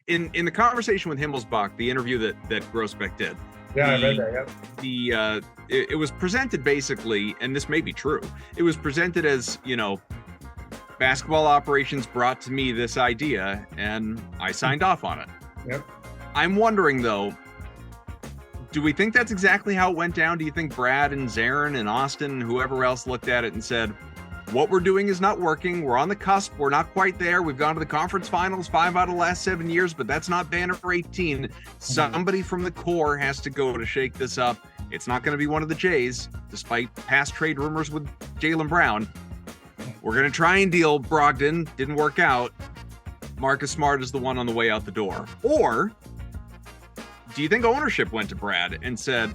in the conversation with Himmelsbach, the interview that Grossbeck did. Yeah, I read that. Yep. It was presented basically, and this may be true. It was presented as, basketball operations brought to me this idea, and I signed off on it. Yep. I'm wondering though, do we think that's exactly how it went down? Do you think Brad and Zarin and Austin and whoever else looked at it and said, what we're doing is not working. We're on the cusp. We're not quite there. We've gone to the conference finals 5 out of the last 7 years, but that's not banner 18. Somebody from the core has to go to shake this up. It's not going to be one of the Jays, despite past trade rumors with Jaylen Brown. We're going to try and deal Brogdon. Didn't work out. Marcus Smart is the one on the way out the door. Or do you think ownership went to Brad and said,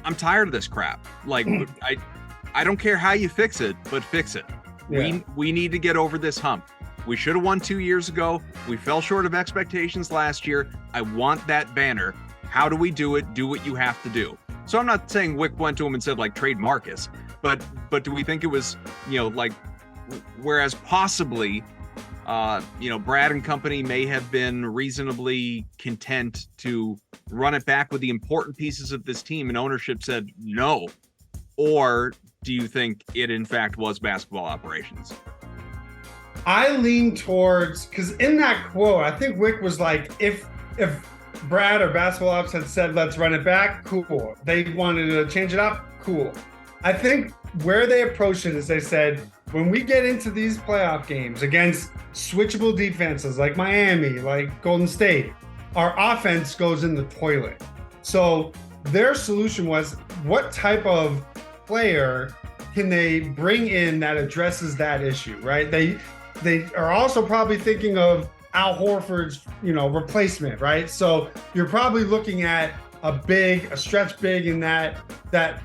I'm tired of this crap. Like, I don't care how you fix it, but fix it. Yeah. We need to get over this hump. We should have won 2 years ago. We fell short of expectations last year. I want that banner. How do we do it? Do what you have to do. So I'm not saying Wick went to him and said, like, trade Marcus, but do we think it was, whereas possibly, Brad and company may have been reasonably content to run it back with the important pieces of this team, and ownership said no? Or do you think it in fact was basketball operations? I lean towards, because in that quote, I think Wick was like, if Brad or basketball ops had said, let's run it back, cool. They wanted to change it up, cool. I think where they approached it is they said, when we get into these playoff games against switchable defenses like Miami, like Golden State, our offense goes in the toilet. So their solution was, what type of player can they bring in that addresses that issue, right? They are also probably thinking of Al Horford's, replacement, right? So you're probably looking at a stretch big in that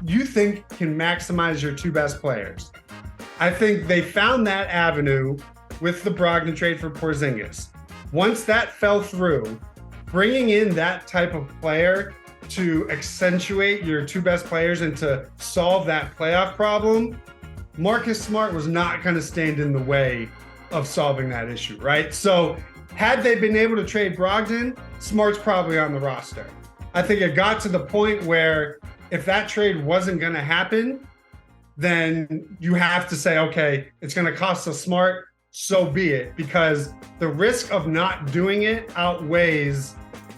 you think can maximize your two best players. I think they found that avenue with the Brogdon trade for Porzingis. Once that fell through, bringing in that type of player to accentuate your two best players and to solve that playoff problem, Marcus Smart was not going to stand in the way of solving that issue, right? So had they been able to trade Brogdon, Smart's probably on the roster. I think it got to the point where if that trade wasn't going to happen, then you have to say, okay, it's going to cost us Smart, so be it, because the risk of not doing it outweighs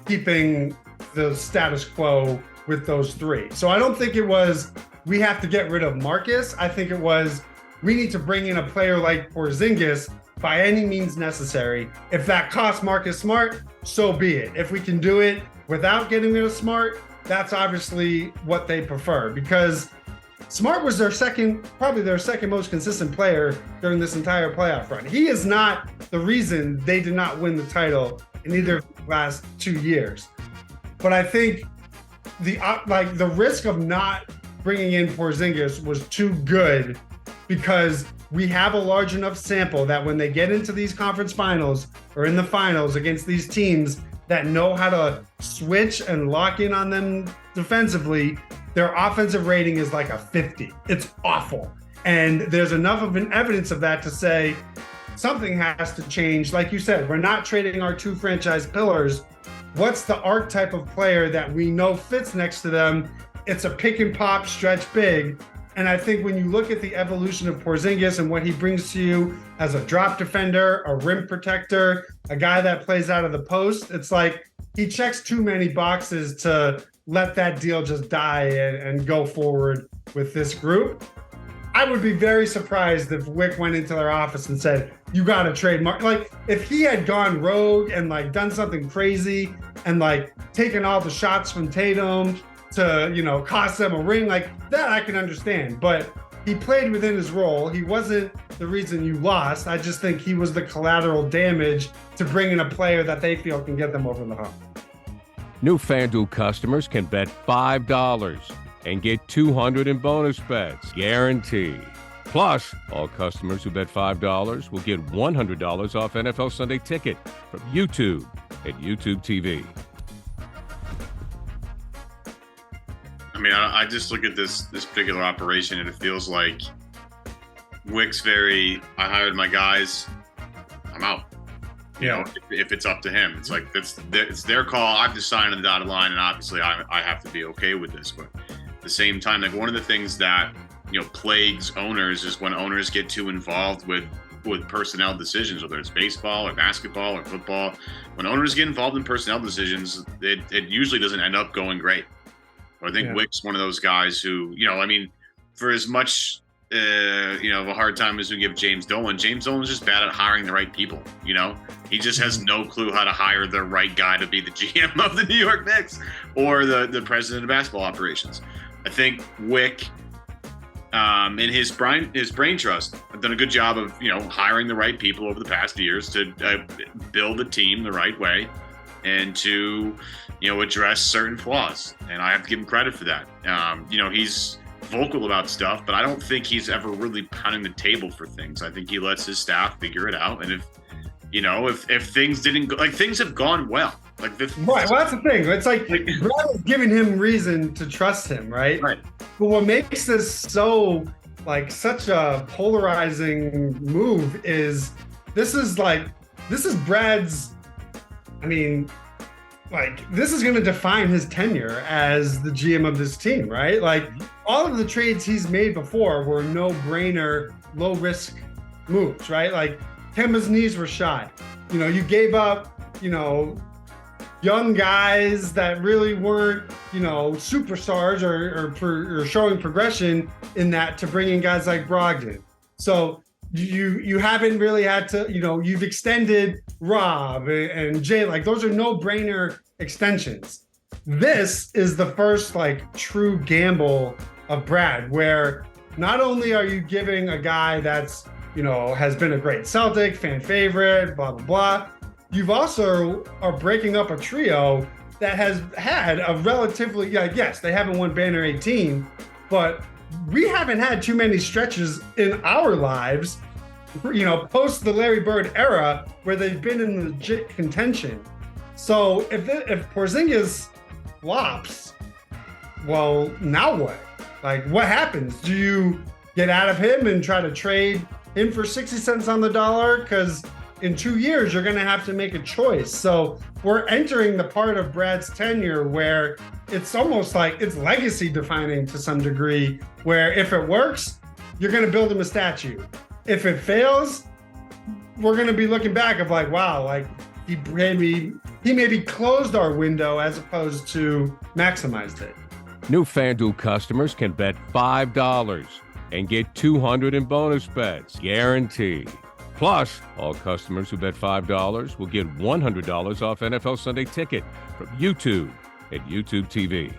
keeping the status quo with those three. So I don't think it was, we have to get rid of Marcus. I think it was, we need to bring in a player like Porzingis by any means necessary. If that costs Marcus Smart, so be it. If we can do it without getting rid of Smart, that's obviously what they prefer, because Smart was probably their second most consistent player during this entire playoff run. He is not the reason they did not win the title in either of the last 2 years. But I think the risk of not bringing in Porzingis was too good, because we have a large enough sample that when they get into these conference finals or in the finals against these teams that know how to switch and lock in on them defensively, their offensive rating is like a 50. It's awful. And there's enough of an evidence of that to say something has to change. Like you said, we're not trading our two franchise pillars. What's the archetype of player that we know fits next to them? It's a pick and pop stretch big. And I think when you look at the evolution of Porzingis and what he brings to you as a drop defender, a rim protector, a guy that plays out of the post, it's like he checks too many boxes to let that deal just die and go forward with this group. I would be very surprised if Wick went into their office and said, you got to trade Mark. Like, if he had gone rogue and done something crazy and taken all the shots from Tatum to, cost them a ring, that I can understand. But he played within his role. He wasn't the reason you lost. I just think he was the collateral damage to bring in a player that they feel can get them over the hump. New FanDuel customers can bet $5 and get $200 in bonus bets, guaranteed. Plus, all customers who bet $5 will get $100 off NFL Sunday Ticket from YouTube at YouTube TV. I mean, I just look at this particular operation and it feels like Wick's I hired my guys, I'm out. You know, if it's up to him, it's like it's their call. I've just signed on the dotted line, and obviously I have to be okay with this. But at the same time, like one of the things that plagues owners is when owners get too involved with personnel decisions, whether it's baseball or basketball or football. When owners get involved in personnel decisions, it usually doesn't end up going great. I think Wick's one of those guys who, for as much of a hard time as we give James Dolan's just bad at hiring the right people. He just has no clue how to hire the right guy to be the GM of the New York Knicks or the president of basketball operations. I think Wick, in his brain trust, have done a good job of hiring the right people over the past years to build a team the right way and to address certain flaws, and I have to give him credit for that. He's vocal about stuff, but I don't think he's ever really pounding the table for things. I think he lets his staff figure it out, and if things didn't go, like, things have gone well. Right. Well, that's the thing. It's like Brad is giving him reason to trust him, right? Right. But what makes this so such a polarizing move is this is Brad's. I mean, this is going to define his tenure as the GM of this team, right? All of the trades he's made before were no-brainer, low-risk moves, right? Kemba's knees were shot. You gave up, young guys that really weren't, superstars or showing progression in that to bring in guys like Brogdon. So you haven't really had to, you've extended Rob and Jay. Those are no-brainer extensions. This is the first true gamble of Brad, where not only are you giving a guy that's has been a great Celtic fan favorite, blah blah blah, you've also are breaking up a trio that has had a relatively yes, they haven't won Banner 18, but we haven't had too many stretches in our lives, post the Larry Bird era, where they've been in legit contention. So if Porzingis flops, well, now what? What happens? Do you get out of him and try to trade him for 60 cents on the dollar? Because in 2 years, you're going to have to make a choice. So we're entering the part of Brad's tenure where it's almost it's legacy defining to some degree, where if it works, you're going to build him a statue. If it fails, we're going to be looking back of wow, he maybe closed our window as opposed to maximized it. New FanDuel customers can bet $5 and get $200 in bonus bets, guaranteed. Plus, all customers who bet $5 will get $100 off NFL Sunday Ticket from YouTube and YouTube TV.